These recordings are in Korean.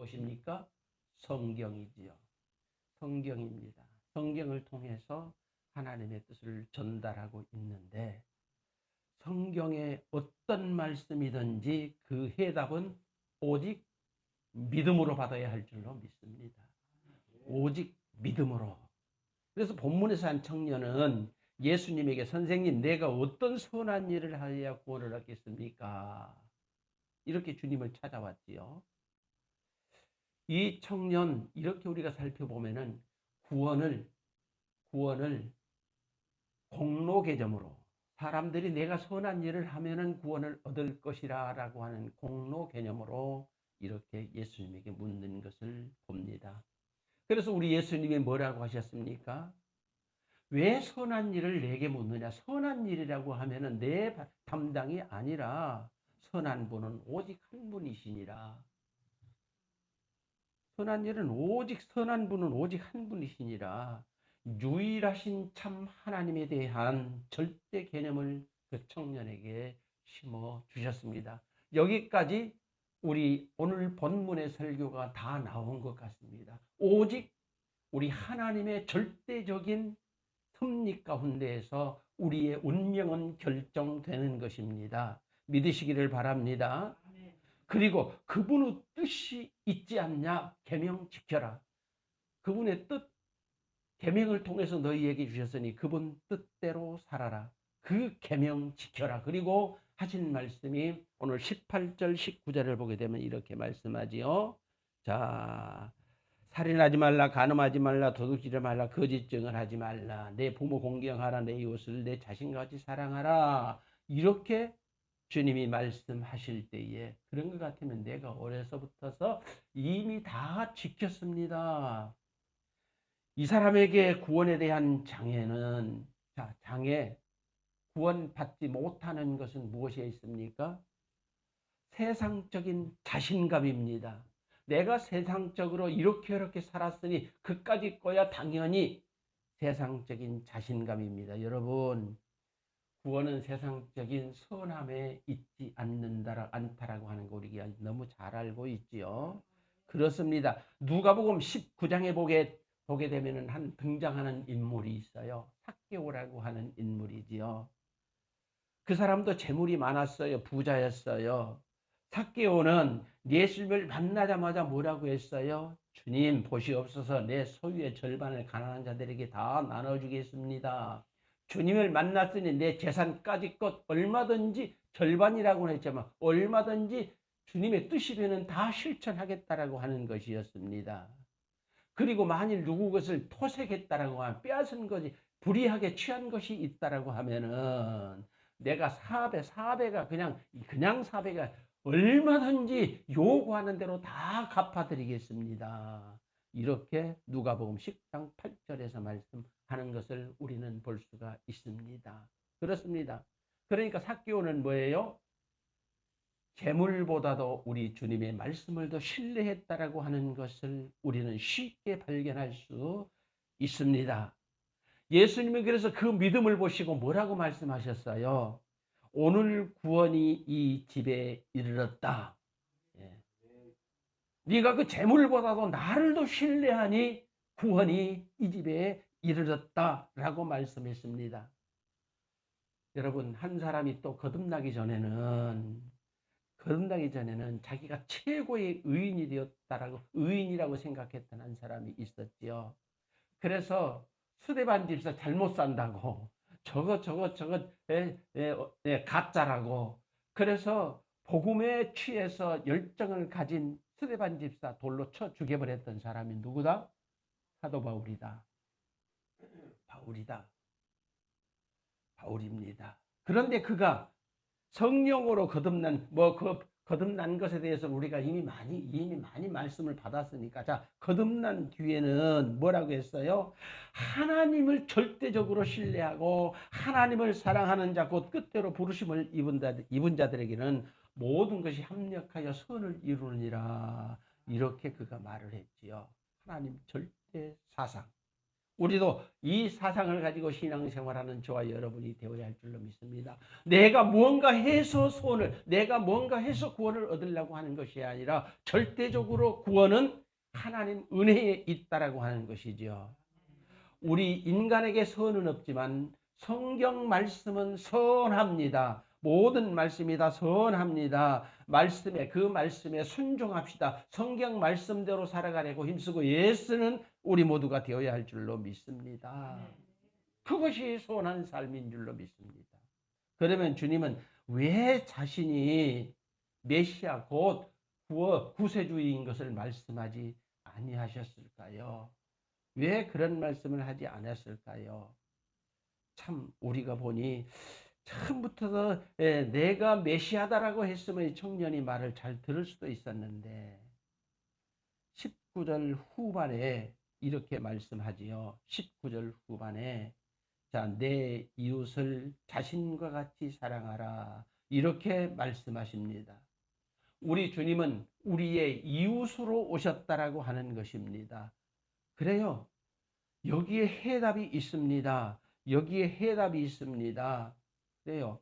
무엇입니까? 성경이지요. 성경입니다. 성경을 통해서 하나님의 뜻을 전달하고 있는데 성경의 어떤 말씀이든지 그 해답은 오직 믿음으로 받아야 할 줄로 믿습니다. 오직 믿음으로. 그래서 본문에서 한 청년은 예수님에게 선생님 내가 어떤 선한 일을 하여야 구원을 얻겠습니까? 이렇게 주님을 찾아왔지요. 이 청년 이렇게 우리가 살펴보면은 구원을 공로 개념으로 사람들이 내가 선한 일을 하면은 구원을 얻을 것이라 라고 하는 공로 개념으로 이렇게 예수님에게 묻는 것을 봅니다. 그래서 우리 예수님이 뭐라고 하셨습니까? 왜 선한 일을 내게 묻느냐? 선한 일이라고 하면은 내 담당이 아니라 선한 분은 오직 한 분이시니라. 선한 일은 오직 선한 분은 오직 한 분이시니라. 유일하신 참 하나님에 대한 절대 개념을 그 청년에게 심어 주셨습니다. 여기까지 우리 오늘 본문의 설교가 다 나온 것 같습니다. 오직 우리 하나님의 절대적인 섭리 가운데에서 우리의 운명은 결정되는 것입니다. 믿으시기를 바랍니다. 그리고 그분의 뜻이 있지 않냐? 계명 지켜라. 그분의 뜻, 계명을 통해서 너희에게 주셨으니 그분 뜻대로 살아라. 그 계명 지켜라. 그리고 하신 말씀이 오늘 18절 19절을 보게 되면 이렇게 말씀하지요. 자, 살인하지 말라, 간음하지 말라, 도둑질하지 말라, 거짓 증언하지 말라, 내 부모 공경하라, 내 이웃을 내 자신과 같이 사랑하라. 이렇게 주님이 말씀하실 때에 그런 것 같으면 내가 어려서부터서 이미 다 지켰습니다. 이 사람에게 구원에 대한 장애는, 장애, 구원받지 못하는 것은 무엇이 있습니까? 세상적인 자신감입니다. 내가 세상적으로 이렇게 살았으니 그까짓 거야 당연히 세상적인 자신감입니다. 여러분, 구원은 세상적인 선함에 있지 않다라고 하는 거 우리가 너무 잘 알고 있지요. 그렇습니다. 누가복음 19장에 보게 되면은 한 등장하는 인물이 있어요. 삭개오라고 하는 인물이지요. 그 사람도 재물이 많았어요. 부자였어요. 삭개오는 예수님을 만나자마자 뭐라고 했어요? 주님 보시옵소서, 내 소유의 절반을 가난한 자들에게 다 나눠주겠습니다. 주님을 만났으니 내 재산까지 것 얼마든지, 절반이라고는 했지만 얼마든지 주님의 뜻이 되는 다 실천하겠다라고 하는 것이었습니다. 그리고 만일 누구 것을 토색했다라고 하면, 빼앗은 것이 불의하게 취한 것이 있다라고 하면은 내가 4배가 그냥 4배가 얼마든지 요구하는 대로 다 갚아드리겠습니다. 이렇게 누가복음 10장 8절에서 말씀하는 것을 우리는 볼 수가 있습니다. 그렇습니다. 그러니까 삭개오는 뭐예요? 재물보다도 우리 주님의 말씀을 더 신뢰했다라고 하는 것을 우리는 쉽게 발견할 수 있습니다. 예수님은 그래서 그 믿음을 보시고 뭐라고 말씀하셨어요? 오늘 구원이 이 집에 이르렀다. 예. 네가 그 재물보다도 나를 더 신뢰하니 구원이 이 집에 이르렀다라고 말씀했습니다. 여러분, 한 사람이 또 거듭나기 전에는 자기가 최고의 의인이 되었다라고, 의인이라고 생각했던 한 사람이 있었지요. 그래서 스데반 집사 잘못 산다고, 저거 가짜라고, 그래서 복음에 취해서 열정을 가진 스데반 집사 돌로 쳐 죽여버렸던 사람이 누구다? 사도 바울입니다. 그런데 그가 성령으로 거듭난 것에 대해서 우리가 이미 많이 말씀을 받았으니까, 자, 거듭난 뒤에는 뭐라고 했어요? 하나님을 절대적으로 신뢰하고 하나님을 사랑하는 자, 곧 끝대로 부르심을 입은 자들에게는 모든 것이 합력하여 선을 이루느니라. 이렇게 그가 말을 했지요. 하나님 절대 사상, 우리도 이 사상을 가지고 신앙생활하는 저와 여러분이 되어야 할 줄로 믿습니다. 내가 뭔가 해서 내가 뭔가 해서 구원을 얻으려고 하는 것이 아니라 절대적으로 구원은 하나님 은혜에 있다라고 하는 것이죠. 우리 인간에게 선은 없지만 성경 말씀은 선합니다. 모든 말씀이 다 선합니다. 그 말씀에 순종합시다. 성경 말씀대로 살아가려고 힘쓰고 예수는 우리 모두가 되어야 할 줄로 믿습니다. 그것이 선한 삶인 줄로 믿습니다. 그러면 주님은 왜 자신이 메시아 곧 구세주인 것을 말씀하지 아니하셨을까요? 왜 그런 말씀을 하지 않았을까요? 참 우리가 보니 처음부터 내가 메시아다라고 했으면 이 청년이 말을 잘 들을 수도 있었는데 19절 후반에 이렇게 말씀하지요. 19절 후반에 자, 내 이웃을 자신과 같이 사랑하라 이렇게 말씀하십니다. 우리 주님은 우리의 이웃으로 오셨다라고 하는 것입니다. 그래요. 여기에 해답이 있습니다. 여기에 해답이 있습니다. 그래요.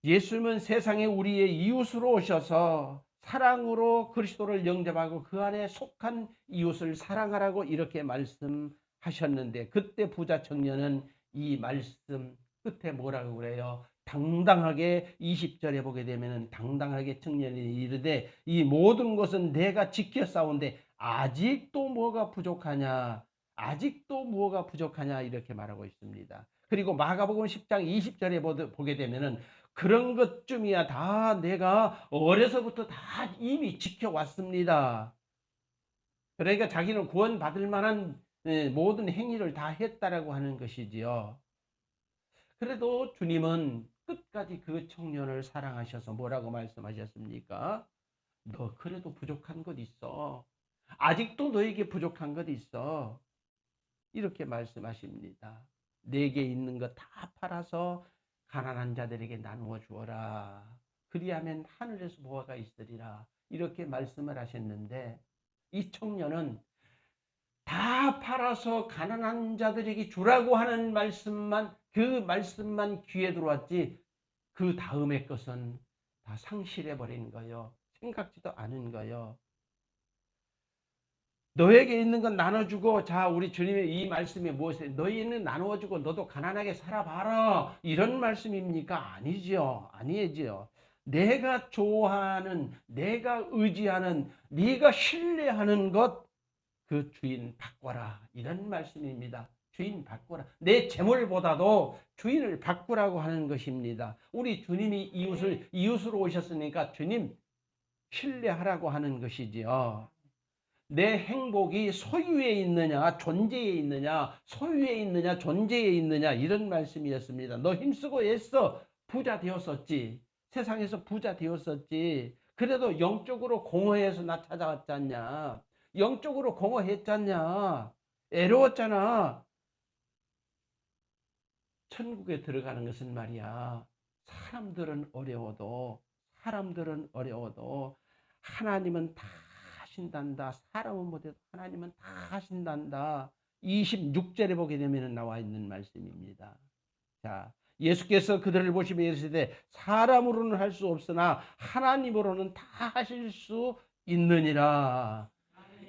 예수님은 세상에 우리의 이웃으로 오셔서 사랑으로 그리스도를 영접하고 그 안에 속한 이웃을 사랑하라고 이렇게 말씀하셨는데 그때 부자 청년은 이 말씀 끝에 뭐라고 그래요? 당당하게 20절에 보게 되면 당당하게 청년이 이르되 이 모든 것은 내가 지켜 싸운데 아직도 뭐가 부족하냐? 아직도 뭐가 부족하냐? 이렇게 말하고 있습니다. 그리고 마가복음 10장 20절에 보게 되면은 그런 것쯤이야 다 내가 어려서부터 다 이미 지켜왔습니다. 그러니까 자기는 구원받을 만한 모든 행위를 다 했다라고 하는 것이지요. 그래도 주님은 끝까지 그 청년을 사랑하셔서 뭐라고 말씀하셨습니까? 너 그래도 부족한 것 있어. 아직도 너에게 부족한 것 있어. 이렇게 말씀하십니다. 내게 있는 것 다 팔아서 가난한 자들에게 나누어 주어라. 그리하면 하늘에서 보화가 있으리라. 이렇게 말씀을 하셨는데 이 청년은 다 팔아서 가난한 자들에게 주라고 하는 그 말씀만 귀에 들어왔지 그 다음의 것은 다 상실해버린 거요. 생각지도 않은 거요. 너에게 있는 건 나눠주고 자 우리 주님의 이 말씀이 무엇이에요? 너희는 나누어주고 너도 가난하게 살아봐라 이런 말씀입니까? 아니죠. 아니지요. 내가 좋아하는 내가 의지하는 네가 신뢰하는 것 그 주인 바꿔라 이런 말씀입니다. 주인 바꾸라. 내 재물보다도 주인을 바꾸라고 하는 것입니다. 우리 주님이 이웃으로 오셨으니까 주님 신뢰하라고 하는 것이지요. 내 행복이 소유에 있느냐 존재에 있느냐 소유에 있느냐 존재에 있느냐 이런 말씀이었습니다. 너 힘쓰고 애써 부자 되었었지. 세상에서 부자 되었었지. 그래도 영적으로 공허해서 나 찾아왔지 않냐. 영적으로 공허했지 않냐. 애로웠잖아. 천국에 들어가는 것은 말이야. 사람들은 어려워도 하나님은 다 하신단다. 사람은 못해도 하나님은 다 하신단다. 26절에 보게 되면 나와 있는 말씀입니다. 자, 예수께서 그들을 보시며 이르시되 사람으로는 할 수 없으나 하나님으로는 다 하실 수 있느니라.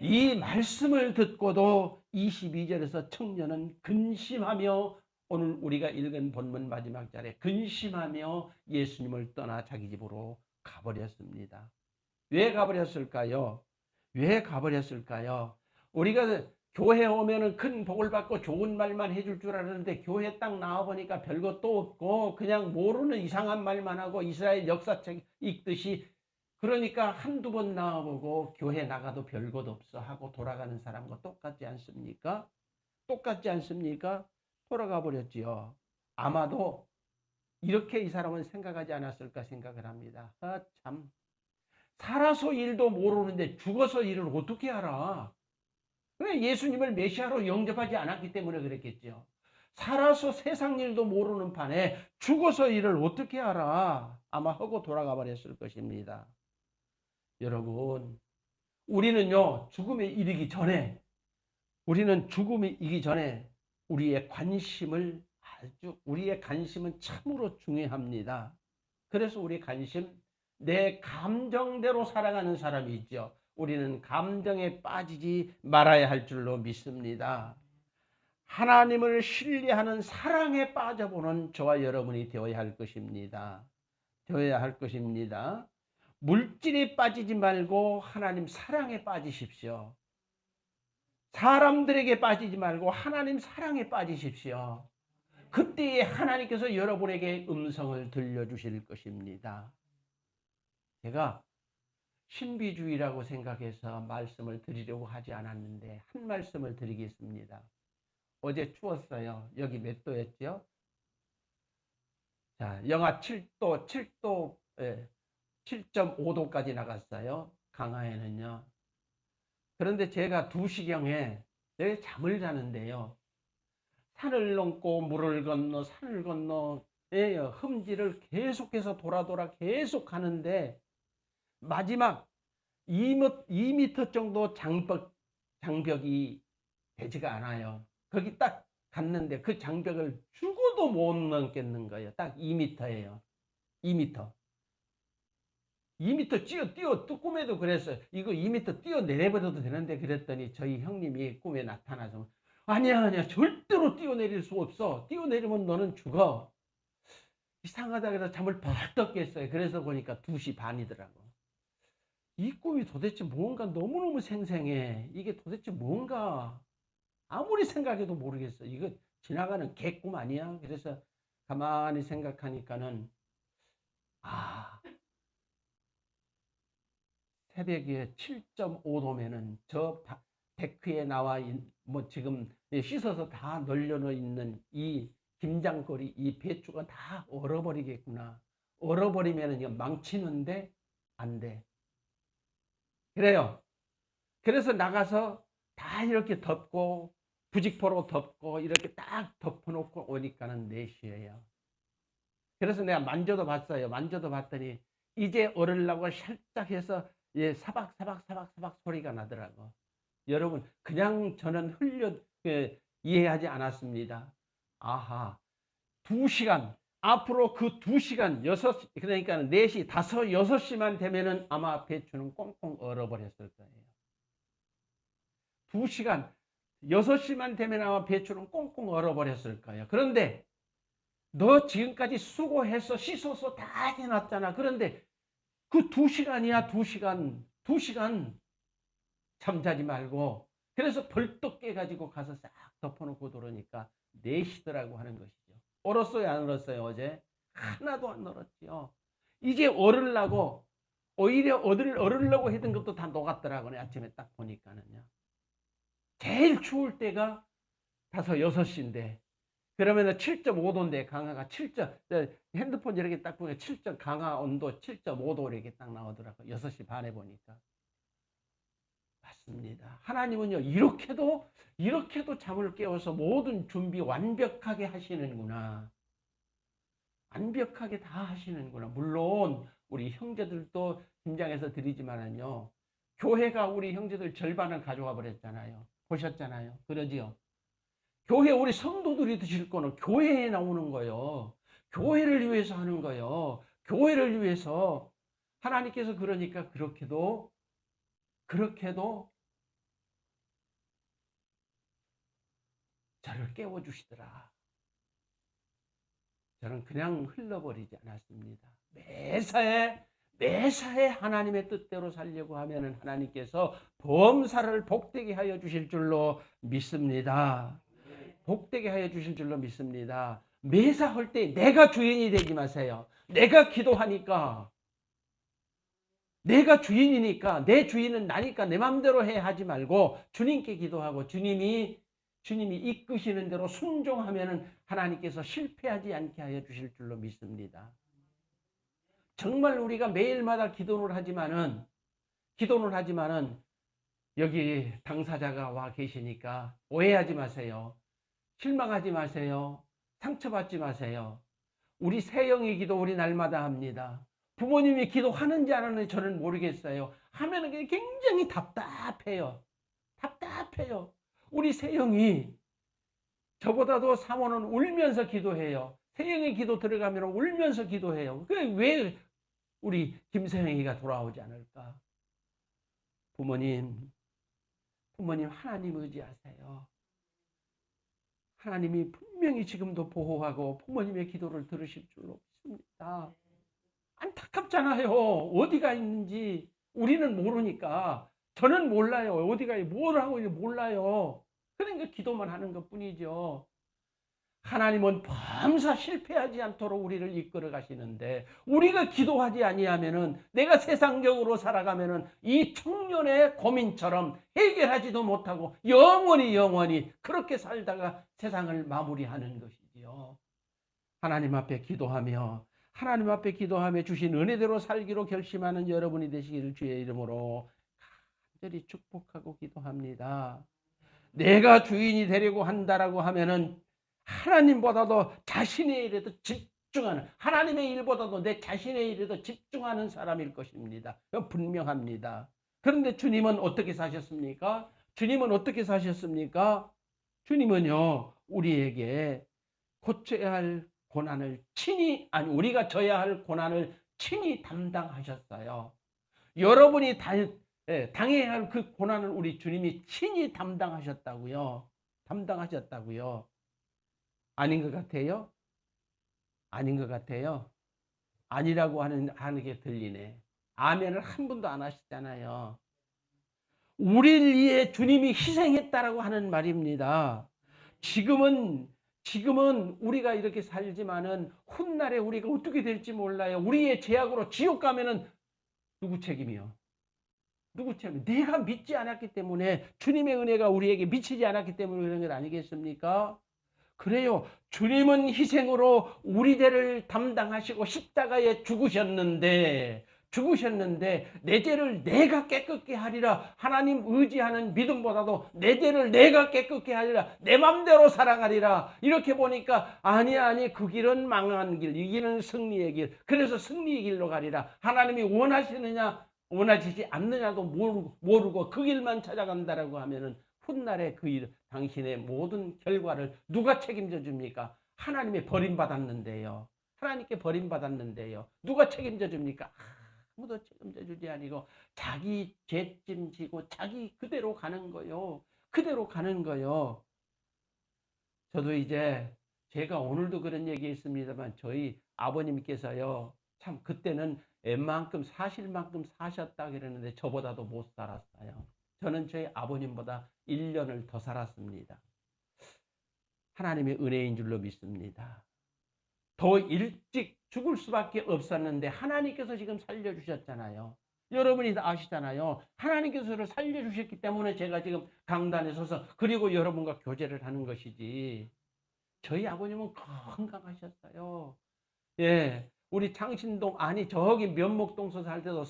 이 말씀을 듣고도 22절에서 청년은 근심하며 오늘 우리가 읽은 본문 마지막 절에 근심하며 예수님을 떠나 자기 집으로 가버렸습니다. 왜 가버렸을까요? 왜 가버렸을까요? 우리가 교회 오면은 큰 복을 받고 좋은 말만 해줄 줄 알았는데 교회 딱 나와보니까 별것도 없고 그냥 모르는 이상한 말만 하고 이스라엘 역사책 읽듯이 그러니까 한두 번 나와보고 교회 나가도 별것 없어 하고 돌아가는 사람과 똑같지 않습니까? 똑같지 않습니까? 돌아가 버렸지요. 아마도 이렇게 이 사람은 생각하지 않았을까 생각을 합니다. 아, 참. 살아서 일도 모르는데 죽어서 일을 어떻게 알아? 왜 예수님을 메시아로 영접하지 않았기 때문에 그랬겠죠. 살아서 세상 일도 모르는 판에 죽어서 일을 어떻게 알아? 아마 하고 돌아가 버렸을 것입니다. 여러분, 우리는요, 죽음에 이르기 전에 우리는 죽음이 이기 전에 우리의 관심은 참으로 중요합니다. 그래서 우리 관심, 내 감정대로 살아가는 사람이 있죠. 우리는 감정에 빠지지 말아야 할 줄로 믿습니다. 하나님을 신뢰하는 사랑에 빠져보는 저와 여러분이 되어야 할 것입니다. 물질에 빠지지 말고 하나님 사랑에 빠지십시오. 사람들에게 빠지지 말고 하나님 사랑에 빠지십시오. 그때에 하나님께서 여러분에게 음성을 들려주실 것입니다. 제가 신비주의라고 생각해서 말씀을 드리려고 하지 않았는데 한 말씀을 드리겠습니다. 어제 추웠어요. 여기 몇 도였죠? 자, 영하 7도, 7.5도까지 나갔어요. 강화에는요. 그런데 제가 2시경에 내 잠을 자는데요. 산을 넘고 물을 건너 산을 건너 흠지를 계속해서 돌아 계속 가는데 마지막 2m 정도 장벽이 되지가 않아요. 거기 딱 갔는데 그 장벽을 죽어도 못 넘겠는 거예요. 딱 2m예요. 2m. 2m 뛰어 꿈에도 그랬어요. 이거 2m 뛰어 내려버려도 되는데 그랬더니 저희 형님이 꿈에 나타나서 아니야 절대로 뛰어내릴 수 없어. 뛰어내리면 너는 죽어. 이상하다 그래서 잠을 벌떡 깼어요. 그래서 보니까 2시 반이더라고. 이 꿈이 도대체 뭔가 너무너무 생생해. 이게 도대체 뭔가 아무리 생각해도 모르겠어. 이거 지나가는 개꿈 아니야? 그래서 가만히 생각하니까는 새벽에 7.5도면은 저 데크에 나와 지금 씻어서 다 널려 있는 이 김장거리 이 배추가 다 얼어버리겠구나. 얼어버리면은 이거 망치는데 안 돼. 그래요. 그래서 나가서 다 이렇게 덮고 부직포로 덮고 이렇게 딱 덮어놓고 오니까는 4시예요. 그래서 내가 만져도 봤어요. 만져도 봤더니 이제 얼으려고 살짝 해서 사박 소리가 나더라고. 여러분 그냥 저는 이해하지 않았습니다. 아하, 2시간 앞으로 그 2시간 그러니까 4시 6시만 되면은 아마 배추는 꽁꽁 얼어버렸을 거예요. 2시간 6시만 되면 아마 배추는 꽁꽁 얼어버렸을 거예요. 그런데 너 지금까지 수고해서 씻어서 다 해놨잖아. 그런데 그 2시간이야. 2시간 잠자지 말고 그래서 벌떡 깨가지고 가서 싹 덮어놓고 들어오니까 4시더라고 하는 것이죠. 얼었어요 안 얼었어요? 어제 하나도 안 얼었죠. 이제 얼으려고 오히려 얼으려고 했던 것도 다 녹았더라고요. 아침에 딱 보니까는요. 제일 추울 때가 6시인데 그러면은 7.5도인데 강하가 핸드폰 이렇게 딱 보니까 강하 온도 7.5도 이렇게 딱 나오더라고요. 6시 반에 보니까. 맞습니다. 하나님은요 이렇게도 잠을 깨워서 모든 준비 완벽하게 하시는구나. 완벽하게 다 하시는구나. 물론 우리 형제들도 김장해서 드리지만은요 교회가 우리 형제들 절반을 가져가 버렸잖아요. 보셨잖아요. 그러지요. 교회 우리 성도들이 드실 거는 교회에 나오는 거예요. 교회를 위해서 하는 거예요. 교회를 위해서 하나님께서 그러니까 그렇게도 저를 깨워주시더라. 저는 그냥 흘러버리지 않았습니다. 매사에 하나님의 뜻대로 살려고 하면 하나님께서 범사를 복되게 하여 주실 줄로 믿습니다. 복되게 하여 주실 줄로 믿습니다. 매사 할 때 내가 주인이 되지 마세요. 내가 기도하니까 내가 주인이니까 내 주인은 나니까 내 마음대로 해 하지 말고 주님께 기도하고 주님이 이끄시는 대로 순종하면은 하나님께서 실패하지 않게 하여 주실 줄로 믿습니다. 정말 우리가 매일마다 기도를 하지만은 여기 당사자가 와 계시니까 오해하지 마세요. 실망하지 마세요. 상처받지 마세요. 우리 새영의 기도 우리 날마다 합니다. 부모님이 기도하는지 안 하는지 저는 모르겠어요. 하면은 굉장히 답답해요. 우리 세영이 저보다도 사모는 울면서 기도해요. 세영이 기도 들어가면 울면서 기도해요. 왜 우리 김세영이가 돌아오지 않을까? 부모님 하나님 의지하세요. 하나님이 분명히 지금도 보호하고 부모님의 기도를 들으실 줄로 믿습니다. 안타깝잖아요. 어디가 있는지 우리는 모르니까. 저는 몰라요. 어디가 뭘 하고 있는지 몰라요. 그러니까 기도만 하는 것뿐이죠. 하나님은 범사 실패하지 않도록 우리를 이끌어 가시는데, 우리가 기도하지 아니하면은, 내가 세상적으로 살아가면은 이 청년의 고민처럼 해결하지도 못하고 영원히 그렇게 살다가 세상을 마무리하는 것이지요. 하나님 앞에 기도하며 주신 은혜대로 살기로 결심하는 여러분이 되시기를 주의 이름으로 간절히 축복하고 기도합니다. 내가 주인이 되려고 한다라고 하면은 하나님보다도 자신의 일에 더 집중하는, 하나님의 일보다도 내 자신의 일에 더 집중하는 사람일 것입니다. 분명합니다. 그런데 주님은 어떻게 사셨습니까? 주님은요, 우리에게 고쳐야 할 고난을 우리가 져야 할 고난을 친히 담당하셨어요. 여러분이 당해야 할 그 고난을 우리 주님이 친히 담당하셨다고요. 아닌 것 같아요? 아니라고 하는 게 들리네. 아멘을 한 분도 안 하시잖아요. 우리를 위해 주님이 희생했다라고 하는 말입니다. 지금은 우리가 이렇게 살지만은 훗날에 우리가 어떻게 될지 몰라요. 우리의 죄악으로 지옥 가면은 누구 책임이요? 내가 믿지 않았기 때문에, 주님의 은혜가 우리에게 미치지 않았기 때문에 그런 것 아니겠습니까? 그래요. 주님은 희생으로 우리 죄를 담당하시고 십자가에 죽으셨는데 내 죄를 내가 깨끗게 하리라. 하나님 의지하는 믿음보다도 내 죄를 내가 깨끗게 하리라. 내 맘대로 살아가리라. 이렇게 보니까 아니 그 길은 망한 길, 이 길은 승리의 길. 그래서 승리의 길로 가리라. 하나님이 원하시느냐 원하시지 않느냐도 모르고 그 길만 찾아간다라고 하면은 훗날에 그 일, 당신의 모든 결과를 누가 책임져 줍니까? 하나님의 버림받았는데요. 하나님께 버림받았는데요. 누가 책임져 줍니까? 아무도 책임져 주지 아니고 자기 죄짐 지고 자기 그대로 가는 거요. 저도 이제, 제가 오늘도 그런 얘기 했습니다만, 저희 아버님께서요, 참 그때는 웬만큼 사실 만큼 사셨다 그러는데 저보다도 못 살았어요. 저는 저희 아버님보다 1년을 더 살았습니다. 하나님의 은혜인 줄로 믿습니다. 더 일찍 죽을 수밖에 없었는데 하나님께서 지금 살려주셨잖아요. 여러분이 다 아시잖아요. 하나님께서 저를 살려주셨기 때문에 제가 지금 강단에 서서 그리고 여러분과 교제를 하는 것이지. 저희 아버님은 건강하셨어요. 예, 우리 창신동, 아니 저기 면목동서 살 때도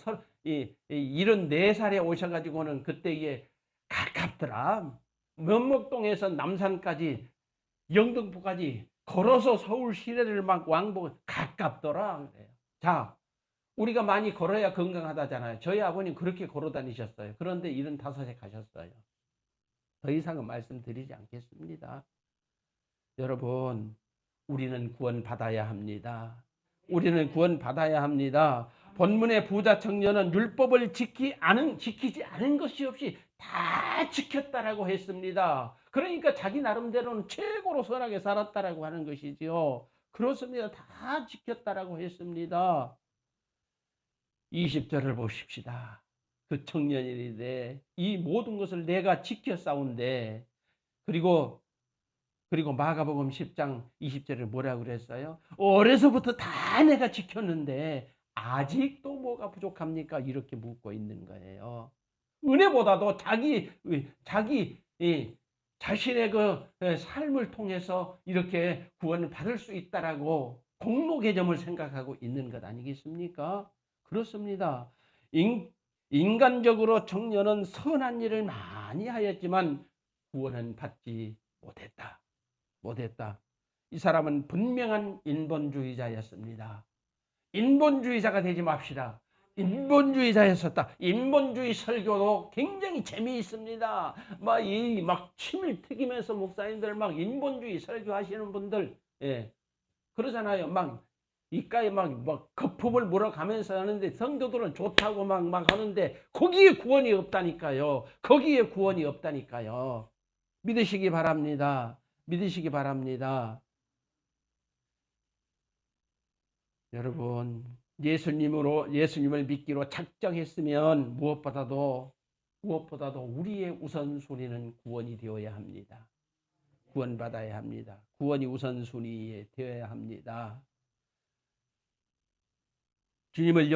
74살에 오셔가지고는 그때 이게 가깝더라. 면목동에서 남산까지, 영등포까지 걸어서 서울 시내를 막 왕복, 가깝더라. 자, 우리가 많이 걸어야 건강하다잖아요. 저희 아버님 그렇게 걸어 다니셨어요. 그런데 75에 가셨어요. 더 이상은 말씀드리지 않겠습니다. 여러분, 우리는 구원받아야 합니다. 본문의 부자 청년은 율법을 지키지 않은 것이 없이 다 지켰다라고 했습니다. 그러니까 자기 나름대로는 최고로 선하게 살았다라고 하는 것이지요. 그렇습니다. 다 지켰다라고 했습니다. 20절을 보십시다. 그 청년인데 이 모든 것을 내가 지켜 싸운데, 그리고 마가복음 10장 20절에 뭐라고 그랬어요? 어려서부터 다 내가 지켰는데 아직도 뭐가 부족합니까? 이렇게 묻고 있는 거예요. 은혜보다도 자신의 그 삶을 통해서 이렇게 구원을 받을 수 있다라고 공로 개념을 생각하고 있는 것 아니겠습니까? 그렇습니다. 인간적으로 청년은 선한 일을 많이 하였지만 구원은 받지 못했다. 이 사람은 분명한 인본주의자였습니다. 인본주의자가 되지 맙시다. 인본주의자였었다. 인본주의 설교도 굉장히 재미있습니다. 막 침을 튀기면서 목사님들 막 인본주의 설교하시는 분들, 예, 그러잖아요. 막 이까에 막 거품을 물어가면서 하는데 성도들은 좋다고 막 하는데 거기에 구원이 없다니까요. 거기에 구원이 없다니까요. 믿으시기 바랍니다. 믿으시기 바랍니다. 여러분, 예수님을 믿기로 작정했으면 무엇보다도 우리의 우선순위는 구원이 되어야 합니다. 구원받아야 합니다. 구원이 우선순위에 되어야 합니다. 주님을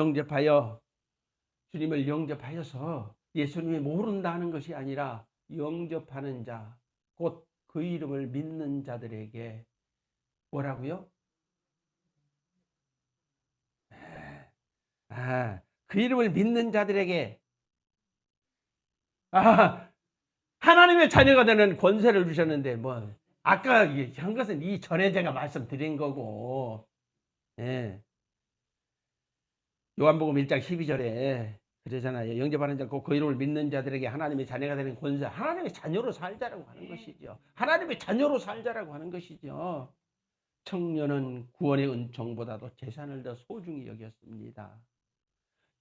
영접하여서 예수님이 모른다는 것이 아니라 영접하는 자, 곧 그 이름을 믿는 자들에게 뭐라고요? 그 이름을 믿는 자들에게 하나님의 자녀가 되는 권세를 주셨는데 아까 한 것은 이전에 제가 말씀드린 거고, 예. 요한복음 1장 12절에 그러잖아요. 영접하는 자, 그 이름을 믿는 자들에게 하나님의 자녀가 되는 권세, 하나님의 자녀로 살자라고 하는 것이죠. 하나님의 자녀로 살자라고 하는 것이죠. 청년은 구원의 은총보다도 재산을 더 소중히 여겼습니다.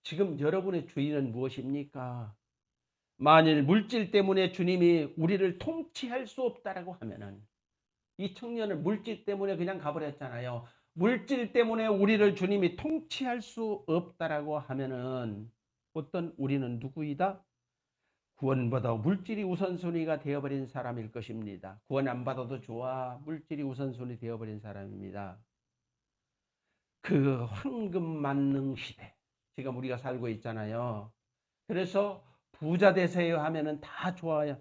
지금 여러분의 주인은 무엇입니까? 만일 물질 때문에 주님이 우리를 통치할 수 없다라고 하면은, 이 청년은 물질 때문에 그냥 가버렸잖아요. 물질 때문에 우리를 주님이 통치할 수 없다라고 하면은 어떤 우리는 누구이다? 구원보다 물질이 우선순위가 되어버린 사람일 것입니다. 구원 안 받아도 좋아. 물질이 우선순위 되어버린 사람입니다. 그 황금 만능 시대, 지금 우리가 살고 있잖아요. 그래서 부자 되세요 하면은 다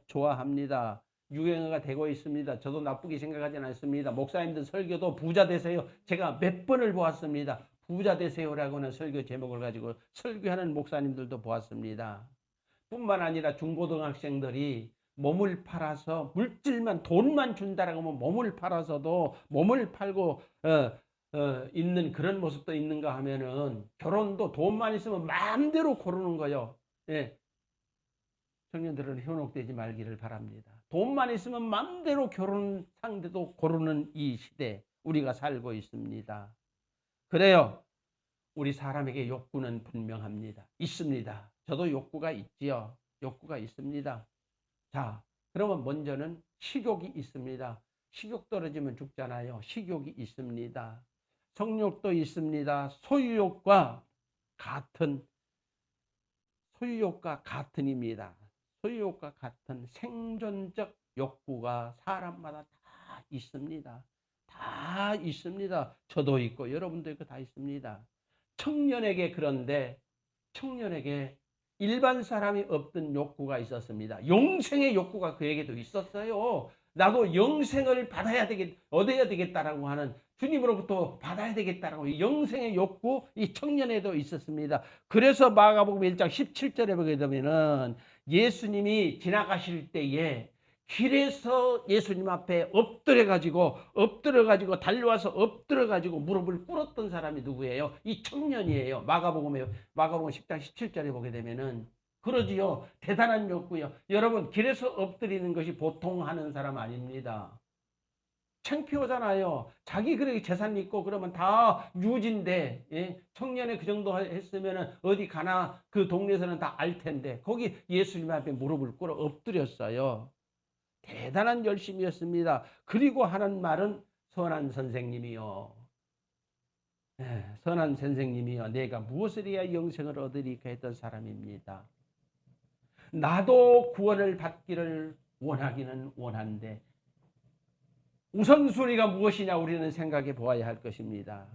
좋아합니다. 유행어가 되고 있습니다. 저도 나쁘게 생각하지는 않습니다. 목사님들 설교도 부자 되세요. 제가 몇 번을 보았습니다. 부자 되세요라고 하는 설교 제목을 가지고 설교하는 목사님들도 보았습니다. 뿐만 아니라 중고등학생들이 몸을 팔아서 물질만, 돈만 준다라고 하면 몸을 팔아서도 몸을 팔고 있는 그런 모습도 있는가 하면은, 결혼도 돈만 있으면 마음대로 고르는 거요. 예. 청년들은 현혹되지 말기를 바랍니다. 돈만 있으면 마음대로 결혼 상대도 고르는 이 시대 우리가 살고 있습니다. 그래요. 우리 사람에게 욕구는 분명합니다. 있습니다. 저도 욕구가 있지요. 욕구가 있습니다. 자, 그러면 먼저는 식욕이 있습니다. 식욕 떨어지면 죽잖아요. 식욕이 있습니다. 성욕도 있습니다. 소유욕과 같은입니다. 소유욕과 같은 생존적 욕구가 사람마다 다 있습니다. 다 있습니다. 저도 있고 여러분도 있고 다 있습니다. 그런데 청년에게 일반 사람이 없던 욕구가 있었습니다. 영생의 욕구가 그에게도 있었어요. 나도 영생을 얻어야 되겠다라고 하는, 주님으로부터 받아야 되겠다라고 영생의 욕구, 이 청년에도 있었습니다. 그래서 마가복음 1장 17절에 보게 되면은 예수님이 지나가실 때에 길에서 예수님 앞에 엎드려가지고 달려와서 엎드려가지고 무릎을 꿇었던 사람이 누구예요? 이 청년이에요. 마가복음 10장 17절에 보게 되면은 그러지요. 대단한 욕구요. 여러분, 길에서 엎드리는 것이 보통 하는 사람 아닙니다. 창피하잖아요. 자기 그렇게 재산 있고 그러면 다 유진데, 예? 청년에 그 정도 했으면은 어디 가나 그 동네에서는 다 알 텐데, 거기 예수님 앞에 무릎을 꿇어 엎드렸어요. 대단한 열심이었습니다. 그리고 하는 말은 선한 선생님이요. 선한 선생님이요. 내가 무엇을 해야 영생을 얻으리까 했던 사람입니다. 나도 구원을 받기를 원하기는 원한데 우선순위가 무엇이냐 우리는 생각해 보아야 할 것입니다.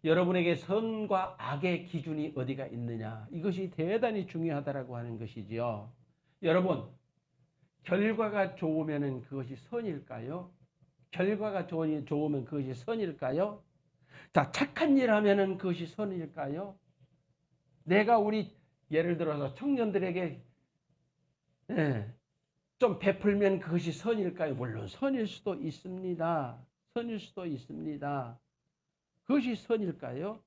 여러분에게 선과 악의 기준이 어디가 있느냐, 이것이 대단히 중요하다고 하는 것이지요. 여러분, 결과가 좋으면 그것이 선일까요? 결과가 좋으면 그것이 선일까요? 자, 착한 일 하면 그것이 선일까요? 내가 예를 들어서 청년들에게 좀 베풀면 그것이 선일까요? 물론 선일 수도 있습니다. 선일 수도 있습니다. 그것이 선일까요?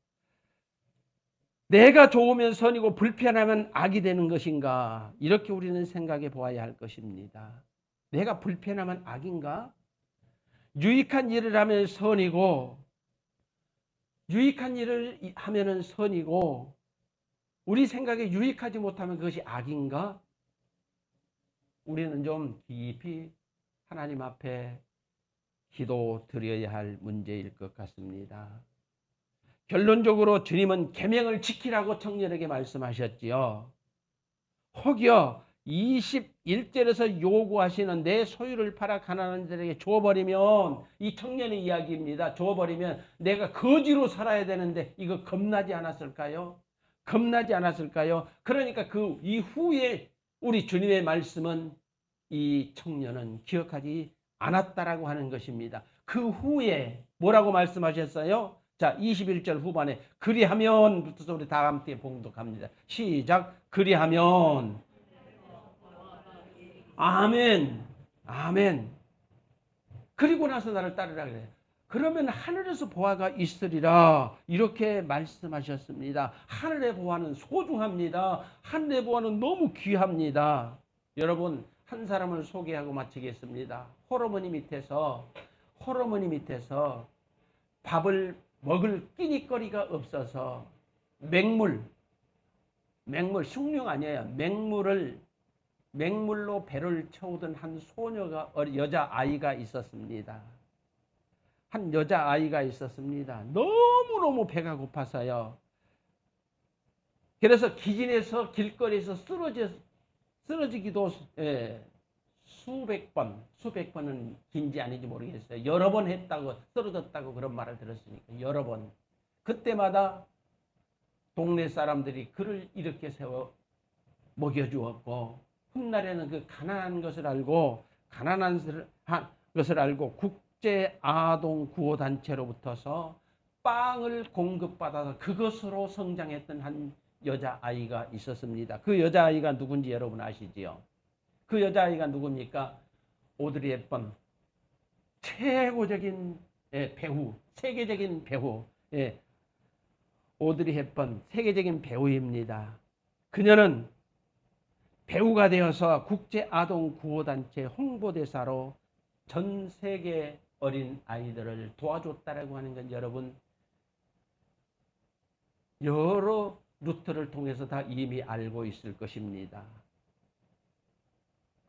내가 좋으면 선이고 불편하면 악이 되는 것인가? 이렇게 우리는 생각해 보아야 할 것입니다. 내가 불편하면 악인가? 유익한 일을 하면 선이고, 유익한 일을 하면은 선이고, 우리 생각에 유익하지 못하면 그것이 악인가? 우리는 좀 깊이 하나님 앞에 기도 드려야 할 문제일 것 같습니다. 결론적으로 주님은 계명을 지키라고 청년에게 말씀하셨지요. 혹여 21절에서 요구하시는 내 소유를 팔아 가난한 자들에게 줘버리면, 이 청년의 이야기입니다. 줘버리면 내가 거지로 살아야 되는데 이거 겁나지 않았을까요? 겁나지 않았을까요? 그러니까 그 이후에 우리 주님의 말씀은 이 청년은 기억하지 않았다라고 하는 것입니다. 그 후에 뭐라고 말씀하셨어요? 자, 21절 후반에 그리하면부터 우리 다 함께 봉독합니다. 시작. 그리하면. 아멘. 아멘. 그리고 나서 나를 따르라 그래요. 그러면 하늘에서 보화가 있으리라 이렇게 말씀하셨습니다. 하늘의 보화는 소중합니다. 하늘의 보화는 너무 귀합니다. 여러분, 한 사람을 소개하고 마치겠습니다. 홀어머니 밑에서 밥을 먹을 끼니거리가 없어서 맹물, 숭늉 아니에요. 맹물로 배를 채우던 한 소녀가, 여자아이가 있었습니다. 한 여자아이가 있었습니다. 너무너무 배가 고파서요. 그래서 기진에서 길거리에서 쓰러지기도 수백 번은 긴지 아닌지 모르겠어요. 여러 번 했다고, 쓰러졌다고 그런 말을 들었으니까 여러 번. 그때마다 동네 사람들이 그를 이렇게 세워 먹여주었고, 훗날에는 그 가난한 것을 알고 국제 아동 구호 단체로부터서 빵을 공급받아서 그것으로 성장했던 한 여자아이가 있었습니다. 그 여자아이가 누군지 여러분 아시지요? 그 여자아이가 누굽니까? 오드리 헵번, 최고적인 배우, 세계적인 배우, 오드리 헵번, 세계적인 배우입니다. 그녀는 배우가 되어서 국제아동구호단체 홍보대사로 전 세계 어린 아이들을 도와줬다라고 하는 건 여러분 여러 루트를 통해서 다 이미 알고 있을 것입니다.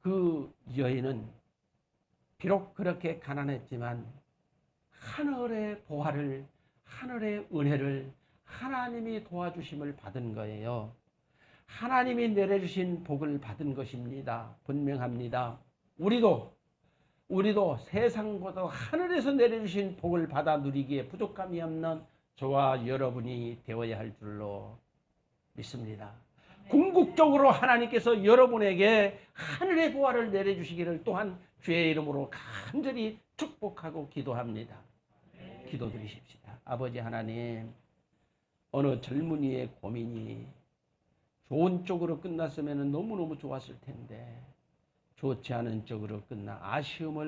그 여인은 비록 그렇게 가난했지만 하늘의 보화를, 하늘의 은혜를, 하나님이 도와주심을 받은 거예요. 하나님이 내려주신 복을 받은 것입니다. 분명합니다. 우리도 세상보다 하늘에서 내려주신 복을 받아 누리기에 부족함이 없는 저와 여러분이 되어야 할 줄로 믿습니다. 궁극적으로 하나님께서 여러분에게 하늘의 보화를 내려주시기를 또한 주의 이름으로 간절히 축복하고 기도합니다. 기도드리십시다. 아버지 하나님, 어느 젊은이의 고민이 좋은 쪽으로 끝났으면 너무너무 좋았을 텐데 좋지 않은 쪽으로 끝나 아쉬움을